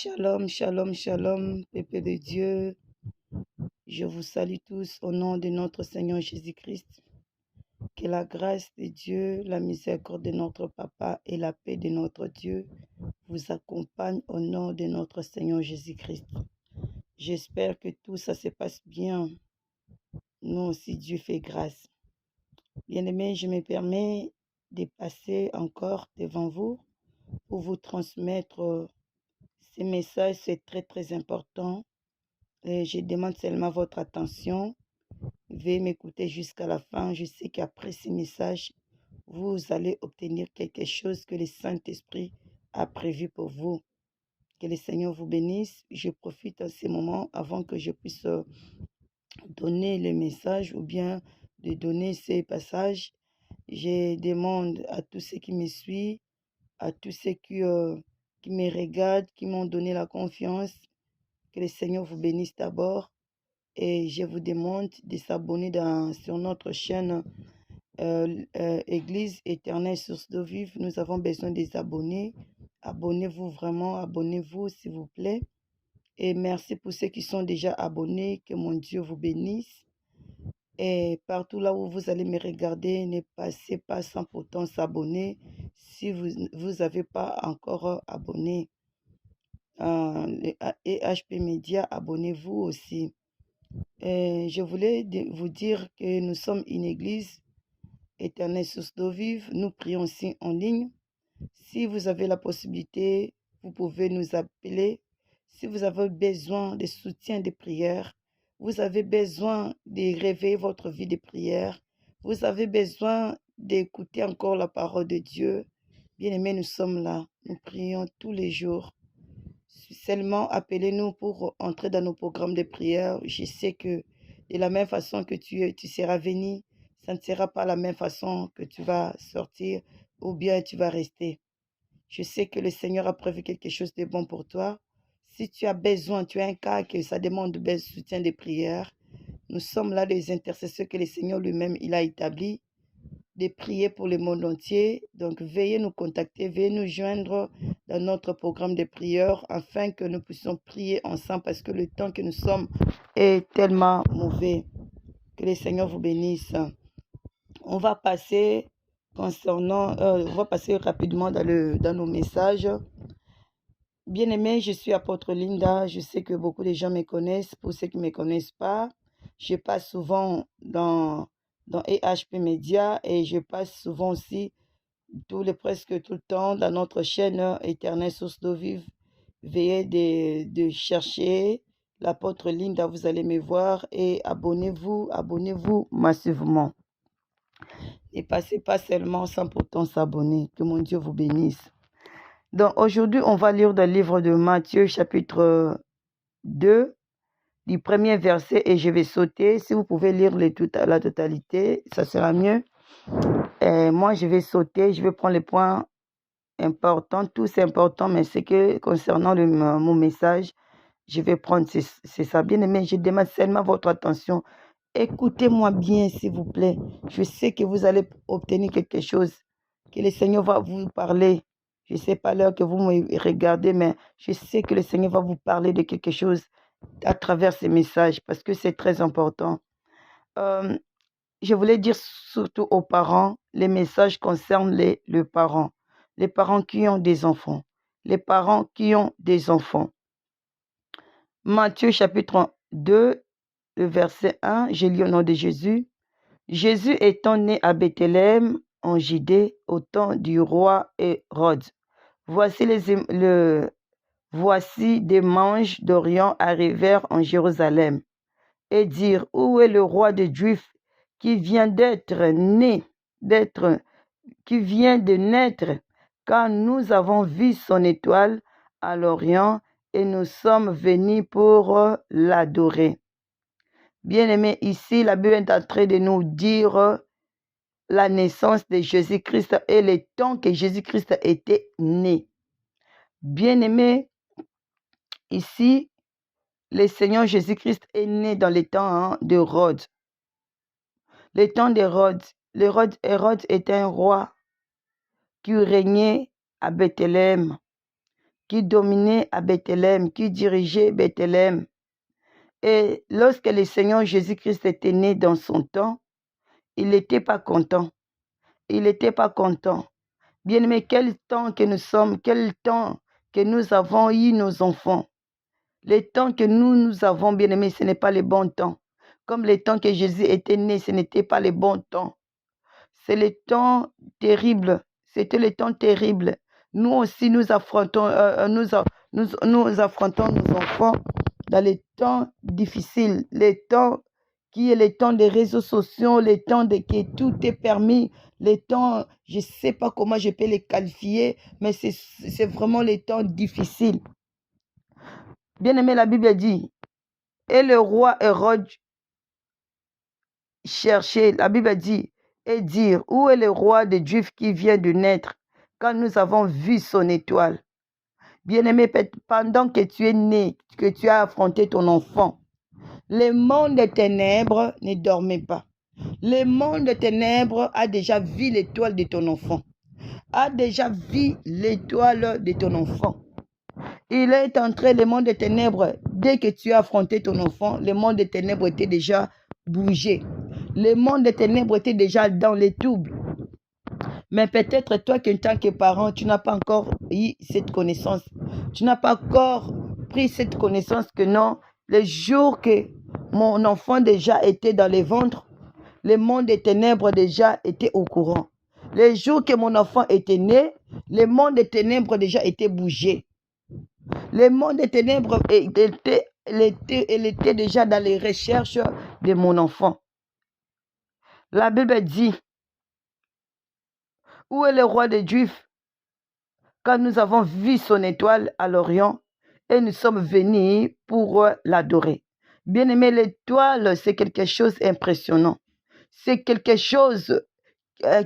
Shalom, shalom, shalom, peuple de Dieu. Je vous salue tous au nom de notre Seigneur Jésus-Christ. Que la grâce de Dieu, la miséricorde de notre Papa et la paix de notre Dieu vous accompagnent au nom de notre Seigneur Jésus-Christ. J'espère que tout ça se passe bien. Nous aussi, Dieu fait grâce. Bien-aimés, je me permets de passer encore devant vous pour vous transmettre ces messages. C'est très, très important. Et je demande seulement votre attention. Veuillez m'écouter jusqu'à la fin. Je sais qu'après ces messages, vous allez obtenir quelque chose que le Saint-Esprit a prévu pour vous. Que le Seigneur vous bénisse. Je profite de ce moment avant que je puisse donner le message ou bien de donner ces passages. Je demande à tous ceux qui me suivent, à tous ceux qui me regardent, qui m'ont donné la confiance, que le Seigneur vous bénisse d'abord. Et je vous demande de s'abonner sur notre chaîne Église Éternelle Source d'eau vive. Nous avons besoin des abonnés. Abonnez-vous vraiment, abonnez-vous s'il vous plaît. Et merci pour ceux qui sont déjà abonnés. Que mon Dieu vous bénisse. Et partout là où vous allez me regarder, ne passez pas sans pourtant s'abonner si vous n'avez pas encore abonné. EHP Média, abonnez-vous aussi. Je voulais vous dire que nous sommes une église Éternelle Source d'eau vive. Nous prions aussi en ligne. Si vous avez la possibilité, vous pouvez nous appeler. Si vous avez besoin de soutien de prière, vous avez besoin de réveiller votre vie de prière, vous avez besoin d'écouter encore la parole de Dieu, bien-aimés, nous sommes là. Nous prions tous les jours. Seulement appelez-nous pour entrer dans nos programmes de prière. Je sais que de la même façon que tu seras venu, ça ne sera pas la même façon que tu vas sortir ou bien tu vas rester. Je sais que le Seigneur a prévu quelque chose de bon pour toi. Si tu as besoin, tu as un cas que ça demande de soutien de prière, nous sommes là les intercesseurs que le Seigneur lui-même il a établis, de prier pour le monde entier. Donc, veuillez nous contacter, veuillez nous joindre dans notre programme de prière afin que nous puissions prier ensemble parce que le temps que nous sommes est tellement mauvais. Que le Seigneur vous bénisse. On va passer rapidement dans nos messages. Bien-aimé, je suis apôtre Linda. Je sais que beaucoup de gens me connaissent. Pour ceux qui ne me connaissent pas, je passe souvent dans EHP Média et je passe souvent aussi presque tout le temps dans notre chaîne Éternelle Source d'eau vive. Veuillez de chercher l'apôtre Linda, vous allez me voir et abonnez-vous massivement. Et passez pas seulement sans pourtant s'abonner. Que mon Dieu vous bénisse. Donc aujourd'hui, on va lire dans le livre de Matthieu, chapitre 2, du premier verset, et je vais sauter. Si vous pouvez lire la totalité, ça sera mieux. Et moi, je vais sauter, je vais prendre les points importants. Tout c'est important, mais c'est que concernant mon message, je vais prendre, c'est ça. Bien aimé, je demande seulement votre attention. Écoutez-moi bien, s'il vous plaît. Je sais que vous allez obtenir quelque chose, que le Seigneur va vous parler. Je ne sais pas l'heure que vous me regardez, mais je sais que le Seigneur va vous parler de quelque chose à travers ces messages parce que c'est très important. Je voulais dire surtout aux parents, les messages concernent les parents qui ont des enfants. Les parents qui ont des enfants. Matthieu chapitre 2, le verset 1, je lis au nom de Jésus. Jésus étant né à Bethléem, en Judée, au temps du roi Hérode. Voici des mages d'Orient arrivèrent en Jérusalem et dirent, où est le roi des Juifs qui vient qui vient de naître, car nous avons vu son étoile à l'Orient et nous sommes venus pour l'adorer. Bien-aimés, ici, la Bible est en train de nous dire la naissance de Jésus-Christ et le temps que Jésus-Christ était né. Bien-aimés, ici, le Seigneur Jésus-Christ est né dans les temps d'Hérode. Le temps d'Hérode. Hérode était un roi qui régnait à Bethléem, qui dominait à Bethléem, qui dirigeait Bethléem. Et lorsque le Seigneur Jésus-Christ était né dans son temps, il n'était pas content. Il n'était pas content. Bien-aimé, quel temps que nous sommes, quel temps que nous avons eu nos enfants. Les temps que nous avons, bien-aimé, ce n'est pas les bons temps. Comme les temps que Jésus était né, ce n'était pas les bons temps. C'est les temps terribles. C'était les temps terribles. Nous aussi, nous affrontons nos enfants dans les temps difficiles, les temps qui est les temps des réseaux sociaux, les temps de que tout est permis, les temps, je ne sais pas comment je peux les qualifier, mais c'est vraiment les temps difficiles. Bien aimé, la Bible dit, et le roi Hérode cherchait, la Bible dit, et dire, où est le roi des Juifs qui vient de naître, quand nous avons vu son étoile. Bien-aimé, pendant que tu es né, que tu as affronté ton enfant, le monde des ténèbres ne dormait pas. Le monde des ténèbres a déjà vu l'étoile de ton enfant. A déjà vu l'étoile de ton enfant. Il est entré le monde des ténèbres. Dès que tu as affronté ton enfant, le monde des ténèbres était déjà bougé. Le monde des ténèbres était déjà dans les troubles. Mais peut-être toi, en tant que parent, tu n'as pas encore eu cette connaissance. Tu n'as pas encore pris cette connaissance que non, les jours que mon enfant déjà était dans les ventres, le monde des ténèbres déjà était au courant. Les jours que mon enfant était né, le monde des ténèbres déjà était bougé. Le monde des ténèbres était déjà dans les recherches de mon enfant. La Bible dit, où est le roi des Juifs? Quand nous avons vu son étoile à l'Orient et nous sommes venus pour l'adorer. Bien-aimé, l'étoile, c'est quelque chose d'impressionnant. C'est quelque chose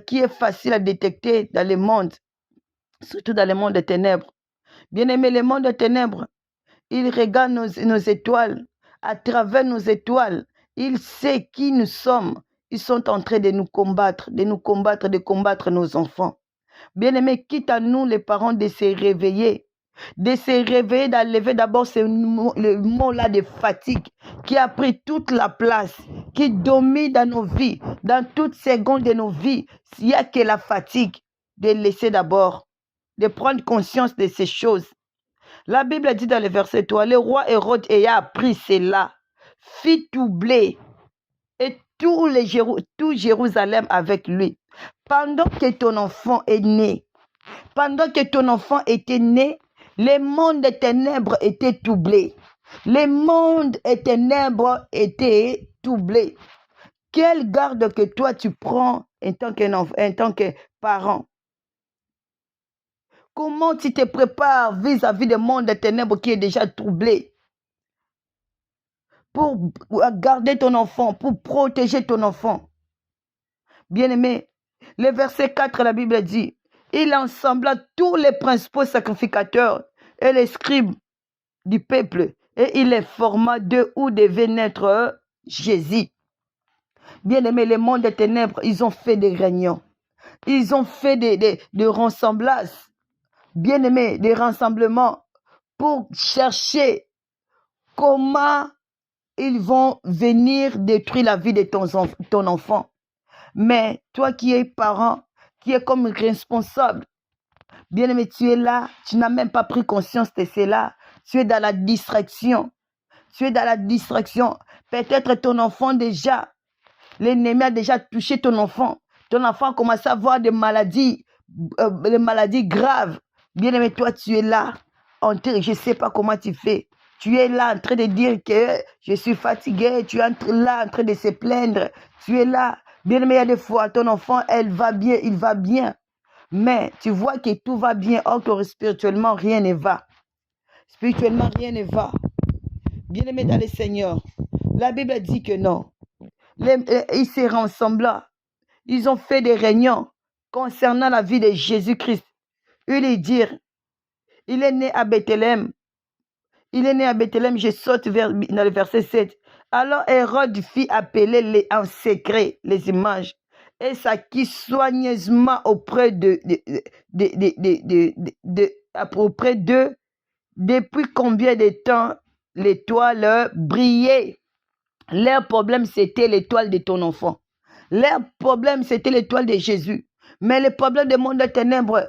qui est facile à détecter dans le monde, surtout dans le monde des ténèbres. Bien-aimé, le monde des ténèbres, il regarde nos étoiles. À travers nos étoiles, il sait qui nous sommes. Ils sont en train de nous combattre, de combattre nos enfants. Bien-aimés, quitte à nous, les parents, de se réveiller, d'enlever d'abord le mot-là de fatigue qui a pris toute la place, qui domine dans nos vies, dans toutes secondes de nos vies. Il n'y a que la fatigue, de laisser d'abord, de prendre conscience de ces choses. La Bible dit dans le verset 3, le roi Hérode ayant appris cela, fit troubler et tout Jérusalem avec lui. Pendant que ton enfant est né, pendant que ton enfant était né, le monde des ténèbres était troublé. Le monde des ténèbres était troublé. Quelle garde que toi tu prends en tant que parent? Comment tu te prépares vis-à-vis du monde des ténèbres qui est déjà troublé? Pour garder ton enfant, pour protéger ton enfant. Bien-aimé, le verset 4, la Bible dit, il ensembla tous les principaux sacrificateurs et les scribes du peuple, et il les forma d'eux où devait naître Jésus. Bien-aimé, le monde des ténèbres, ils ont fait des réunions. Ils ont fait des rassemblages. Bien-aimé, des rassemblements pour chercher comment ils vont venir détruire la vie de ton enfant. Mais toi qui es parent, qui es comme responsable, bien-aimé, tu es là, tu n'as même pas pris conscience de cela. Tu es dans la distraction. Tu es dans la distraction. Peut-être ton enfant déjà, l'ennemi a déjà touché ton enfant. Ton enfant a commencé à avoir des maladies graves. Bien-aimé, toi, tu es là. Je ne sais pas comment tu fais. Tu es là en train de dire que je suis fatigué. Tu es là en train de se plaindre. Tu es là. Bien-aimé, il y a des fois, ton enfant, elle va bien, il va bien. Mais tu vois que tout va bien, or que spirituellement, rien ne va. Spirituellement, rien ne va. Bien-aimé dans le Seigneur, la Bible dit que non. Ils se rassemblent. Ils ont fait des réunions concernant la vie de Jésus-Christ. Ils disent, il est né à Bethléem. Il est né à Bethléem, je saute dans le verset 7. Alors Hérode fit appeler en secret les images et s'acquit soigneusement auprès d'eux Depuis combien de temps l'étoile brillait? Leur problème, c'était l'étoile de ton enfant. Leur problème, c'était l'étoile de Jésus. Mais le problème du monde des ténèbres,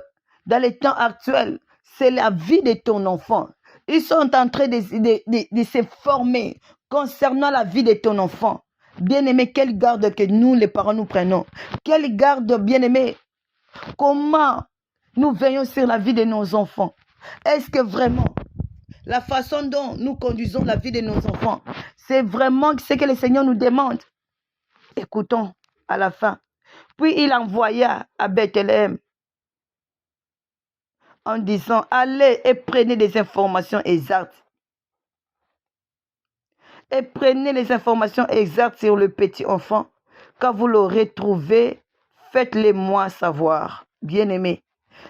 dans les temps actuels, c'est la vie de ton enfant. Ils sont en train de se former concernant la vie de ton enfant. Bien-aimé, quelle garde que nous, les parents, nous prenons. Quelle garde, bien-aimé. Comment nous veillons sur la vie de nos enfants? Est-ce que vraiment, la façon dont nous conduisons la vie de nos enfants, c'est vraiment ce que le Seigneur nous demande? Écoutons à la fin. Puis il envoya à Bethléem en disant, allez et prenez des informations exactes. Et prenez les informations exactes sur le petit enfant. Quand vous l'aurez trouvé, faites-les-moi savoir. Bien-aimé,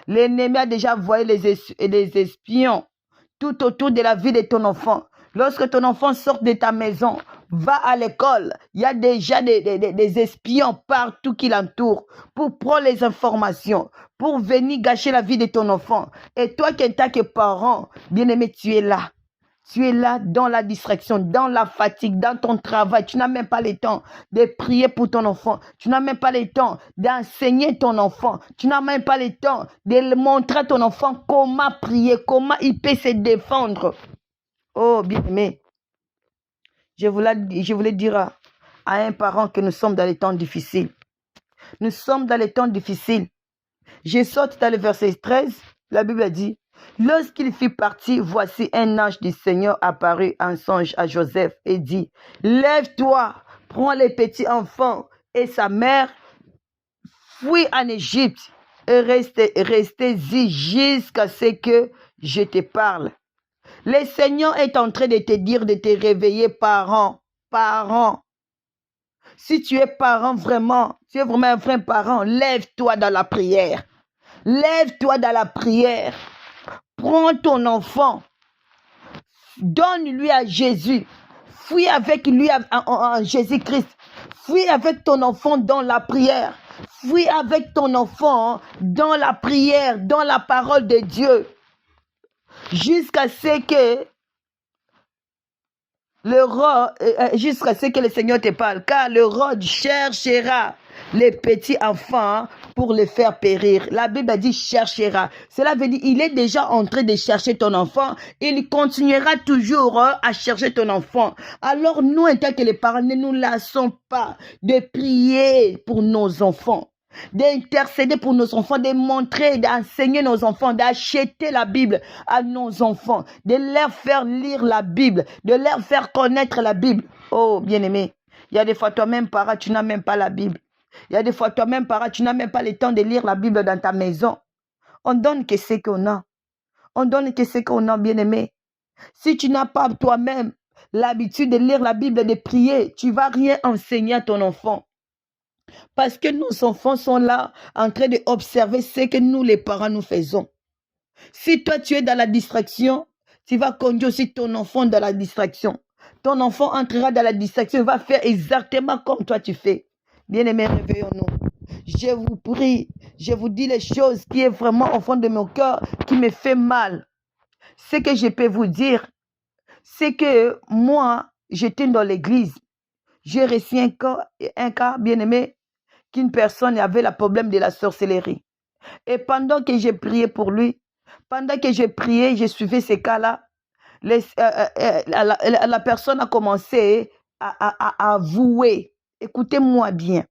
l'ennemi a déjà envoyé les espions tout autour de la vie de ton enfant. Lorsque ton enfant sort de ta maison, va à l'école, il y a déjà des espions partout qui l'entourent pour prendre les informations, pour venir gâcher la vie de ton enfant. Et toi qui en tant que parent, bien-aimé, tu es là. Tu es là dans la distraction, dans la fatigue, dans ton travail. Tu n'as même pas le temps de prier pour ton enfant. Tu n'as même pas le temps d'enseigner ton enfant. Tu n'as même pas le temps de montrer à ton enfant comment prier, comment il peut se défendre. Oh, bien-aimé, je voulais dire à un parent que nous sommes dans les temps difficiles. Nous sommes dans les temps difficiles. Je saute dans le verset 13, la Bible dit, lorsqu'il fit partie, voici un ange du Seigneur apparut en songe à Joseph et dit, lève-toi, prends les petits enfants et sa mère, fuis en Égypte et restez-y jusqu'à ce que je te parle. Le Seigneur est en train de te dire de te réveiller, parent. Si tu es parent vraiment, tu es vraiment un vrai parent, lève-toi dans la prière. Lève-toi dans la prière. Prends ton enfant. Donne-lui à Jésus. Fuis avec lui en Jésus-Christ. Fuis avec ton enfant dans la prière. Fuis avec ton enfant dans la prière, dans la parole de Dieu. Jusqu'à ce que le Seigneur te parle. Car le roi cherchera les petits enfants pour les faire périr. La Bible dit cherchera. Cela veut dire il est déjà en train de chercher ton enfant. Il continuera toujours à chercher ton enfant. Alors nous, en tant que les parents, ne nous lassons pas de prier pour nos enfants, d'intercéder pour nos enfants, de montrer, d'enseigner nos enfants, d'acheter la Bible à nos enfants, de leur faire lire la Bible, de leur faire connaître la Bible. Oh, bien-aimé, il y a des fois toi-même, parent, tu n'as même pas la Bible. Il y a des fois toi-même, parent, tu n'as même pas le temps de lire la Bible dans ta maison. On donne que ce qu'on a. On donne que ce qu'on a, bien-aimé. Si tu n'as pas toi-même l'habitude de lire la Bible et de prier, tu ne vas rien enseigner à ton enfant. Parce que nos enfants sont là en train d'observer ce que nous, les parents, nous faisons. Si toi, tu es dans la distraction, tu vas conduire aussi ton enfant dans la distraction. Ton enfant entrera dans la distraction, il va faire exactement comme toi tu fais. Bien-aimés, réveillons-nous. Je vous prie, je vous dis les choses qui est vraiment au fond de mon cœur, qui me fait mal. Ce que je peux vous dire, c'est que moi, j'étais dans l'église. J'ai reçu un cas bien-aimé, qu'une personne avait le problème de la sorcellerie. Et pendant que j'ai prié pour lui, pendant que j'ai prié, j'ai suivi ces cas-là, la personne a commencé à avouer. Écoutez-moi bien.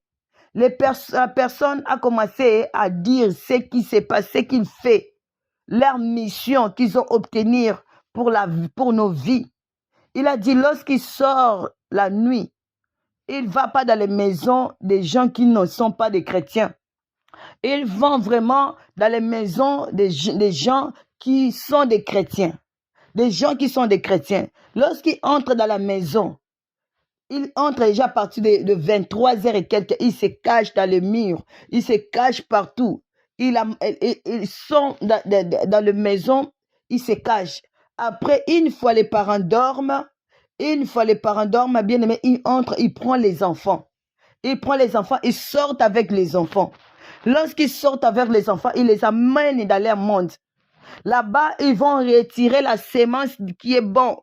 La personne a commencé à dire ce qui s'est passé, qu'il fait, leur mission qu'ils ont obtenue pour nos vies. Il a dit, lorsqu'il sort la nuit, il ne va pas dans les maisons des gens qui ne sont pas des chrétiens. Il va vraiment dans les maisons des gens qui sont des chrétiens. Des gens qui sont des chrétiens. Lorsqu'il entre dans la maison, il entre déjà à partir de 23h et quelques. Il se cache dans le mur. Il se cache partout. Ils sont dans la maison. Il se cache. Après, une fois les parents dorment, bien aimé, il entre, il prend les enfants. Il prend les enfants, il sort avec les enfants. Lorsqu'ils sortent avec les enfants, il les amène dans leur monde. Là-bas, ils vont retirer la sémence qui est bonne.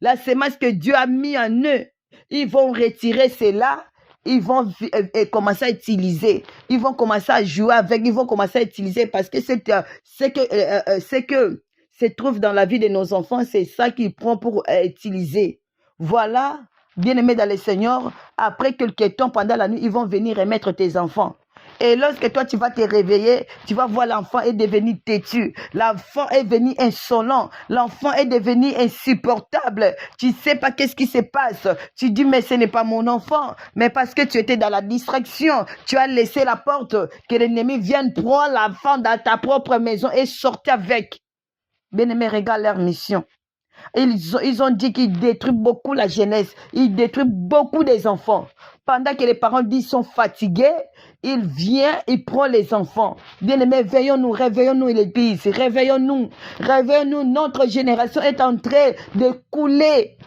La sémence que Dieu a mis en eux. Ils vont retirer cela. Ils vont commencer à utiliser. Ils vont commencer à jouer avec. Ils vont commencer à utiliser parce que c'est que se trouve dans la vie de nos enfants, c'est ça qu'ils prennent pour utiliser. Voilà, bien-aimés dans le Seigneur, après quelques temps, pendant la nuit, ils vont venir remettre tes enfants. Et lorsque toi, tu vas te réveiller, tu vas voir l'enfant est devenu têtu. L'enfant est devenu insolent. L'enfant est devenu insupportable. Tu ne sais pas qu'est-ce qui se passe. Tu dis, mais ce n'est pas mon enfant. Mais parce que tu étais dans la distraction, tu as laissé la porte, que l'ennemi vienne prendre l'enfant dans ta propre maison et sortir avec. Bien-aimés, regarde leur mission. Ils ont dit qu'ils détruisent beaucoup la jeunesse. Ils détruisent beaucoup des enfants. Pendant que les parents disent qu'ils sont fatigués, il vient, il prend les enfants. Bien-aimés, réveillons-nous l'Église. Réveillons-nous. Réveillons-nous. Notre génération est en train de couler.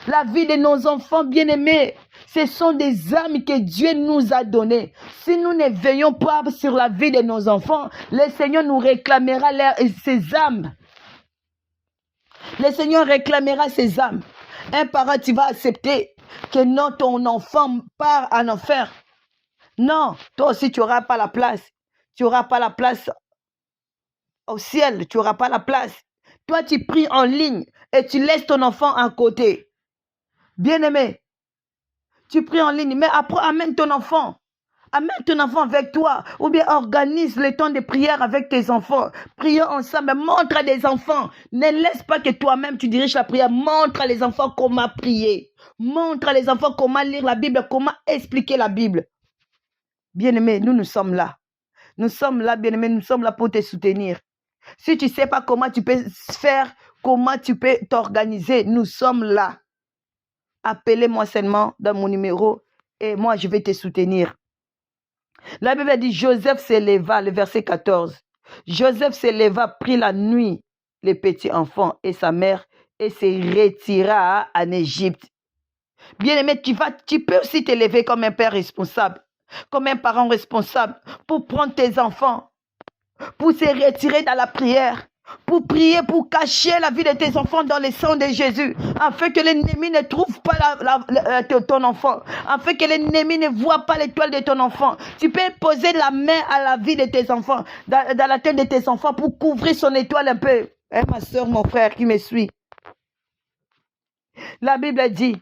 La vie de nos enfants bien-aimés, ce sont des âmes que Dieu nous a données. Si nous ne veillons pas sur la vie de nos enfants, le Seigneur nous réclamera ces âmes. Le Seigneur réclamera ses âmes. Un parent, tu vas accepter que non, ton enfant part en enfer. Non, toi aussi, tu n'auras pas la place. Tu n'auras pas la place au ciel. Tu n'auras pas la place. Toi, tu pries en ligne et tu laisses ton enfant à côté. Bien-aimé, tu pries en ligne, mais après, amène ton enfant. Amène ton enfant avec toi. Ou bien organise le temps de prière avec tes enfants. Prions ensemble. Montre à des enfants. Ne laisse pas que toi-même tu diriges la prière. Montre à les enfants comment prier. Montre à les enfants comment lire la Bible, comment expliquer la Bible. Bien-aimés, nous sommes là. Nous sommes là, bien-aimés, nous sommes là pour te soutenir. Si tu ne sais pas comment tu peux faire, comment tu peux t'organiser, nous sommes là. Appelez-moi seulement dans mon numéro et moi je vais te soutenir. La Bible dit, Joseph s'éleva, le verset 14. Joseph s'éleva, prit la nuit les petits enfants et sa mère et se retira en Égypte. Bien-aimé, tu peux aussi t'élever comme un père responsable, comme un parent responsable pour prendre tes enfants, pour se retirer dans la prière, pour prier, pour cacher la vie de tes enfants dans le sang de Jésus, afin que l'ennemi ne trouve pas ton enfant, afin que l'ennemi ne voit pas l'étoile de ton enfant. Tu peux poser la main à la vie de tes enfants, dans la tête de tes enfants, pour couvrir son étoile un peu. Hein, ma soeur, mon frère qui me suit. La Bible dit,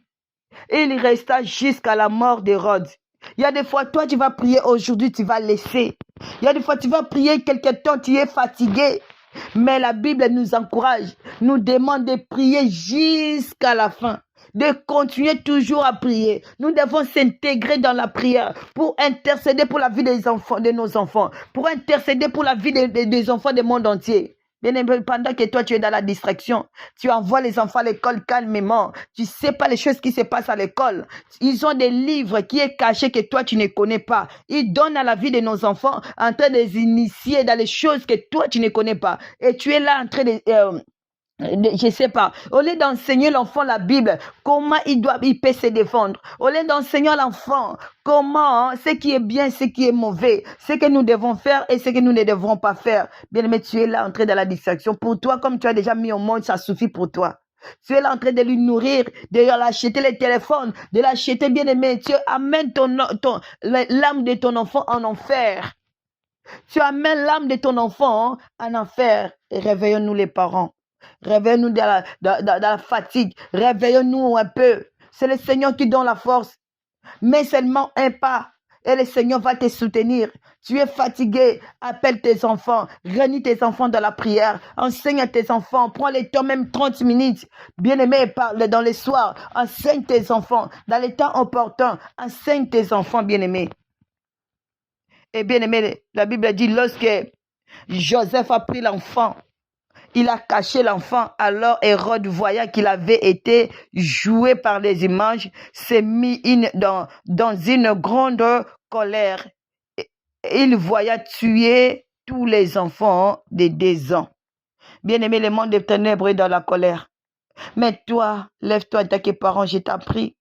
il resta jusqu'à la mort d'Hérode. Il y a des fois, toi, tu vas prier aujourd'hui, tu vas laisser. Il y a des fois, tu vas prier quelque temps, tu es fatigué. Mais la Bible nous encourage, nous demande de prier jusqu'à la fin, de continuer toujours à prier. Nous devons s'intégrer dans la prière pour intercéder pour la vie des enfants, de nos enfants, pour intercéder pour la vie des enfants du monde entier. Bien-aimé, pendant que toi tu es dans la distraction, tu envoies les enfants à l'école calmement. Tu ne sais pas les choses qui se passent à l'école. Ils ont des livres qui sont cachés que toi tu ne connais pas. Ils donnent à la vie de nos enfants en train de les initier dans les choses que toi tu ne connais pas. Et tu es là en train de... je ne sais pas, au lieu d'enseigner l'enfant la Bible, comment il peut se défendre, au lieu d'enseigner l'enfant comment, ce qui est bien, ce qui est mauvais, ce que nous devons faire et ce que nous ne devrons pas faire. Bien aimé, tu es là en train de la distraction. Pour toi, comme tu as déjà mis au monde, ça suffit pour toi. Tu es là en train de lui nourrir, de lui acheter les téléphones, de l'acheter, bien aimé. Tu amènes l'âme de ton enfant en enfer. Tu amènes l'âme de ton enfant en enfer. Et réveillons-nous les parents. Réveillons-nous dans la fatigue. Réveillons-nous un peu. C'est le Seigneur qui donne la force. Mais seulement un pas. Et le Seigneur va te soutenir. Tu es fatigué. Appelle tes enfants. Réunis tes enfants dans la prière. Enseigne à tes enfants. Prends le temps, même 30 minutes. Bien-aimé, parle dans les soirs. Enseigne tes enfants. Dans les temps opportuns. Enseigne tes enfants, bien-aimés. Et bien-aimé, la Bible dit, lorsque Joseph a pris l'enfant, il a caché l'enfant. Alors Hérode, voyant qu'il avait été joué par les images, s'est mis dans une grande colère. Il voyait tuer tous les enfants de 2 ans. Bien-aimé, le monde des ténèbres est dans la colère. Mais toi, lève-toi, tant que parent, je t'en prie.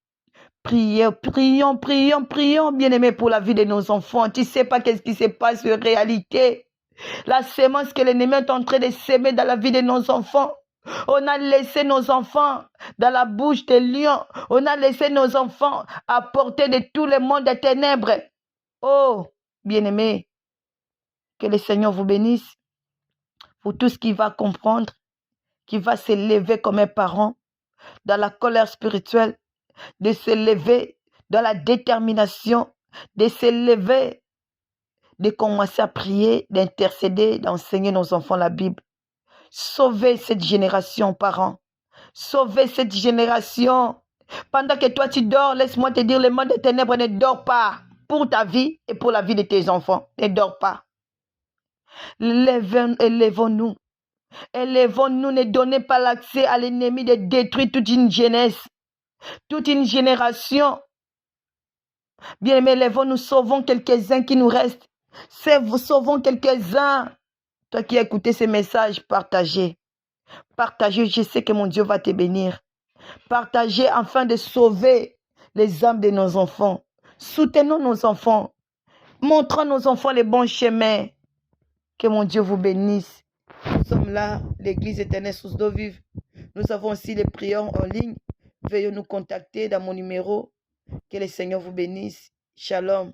Prions, bien-aimé, pour la vie de nos enfants. Tu ne sais pas qu'est-ce qui se passe en réalité. La sémence que l'ennemi est en train de s'aimer dans la vie de nos enfants. On a laissé nos enfants dans la bouche des lions. On a laissé nos enfants à portée de tout le monde des ténèbres. Oh, bien-aimés, que le Seigneur vous bénisse pour tout ce qu'il va comprendre, qui va s'élever comme un parent dans la colère spirituelle, de s'élever dans la détermination, de s'élever, de commencer à prier, d'intercéder, d'enseigner nos enfants la Bible. Sauvez cette génération, parents. Sauvez cette génération. Pendant que toi tu dors, laisse-moi te dire, le monde des ténèbres ne dort pas pour ta vie et pour la vie de tes enfants. Ne dort pas. Élevons-nous. Élevons-nous, ne donnez pas l'accès à l'ennemi de détruire toute une jeunesse, toute une génération. Bien aimés, élevons-nous, sauvons quelques-uns qui nous restent. Sauvons quelques-uns. Toi qui as écouté ces messages, partagez. Partagez, je sais que mon Dieu va te bénir. Partagez afin de sauver les âmes de nos enfants. Soutenons nos enfants. Montrons à nos enfants les bons chemins. Que mon Dieu vous bénisse. Nous sommes là, l'Église éternelle sous d'eau vive. Nous avons aussi les prières en ligne. Veuillez nous contacter dans mon numéro. Que le Seigneur vous bénisse. Shalom.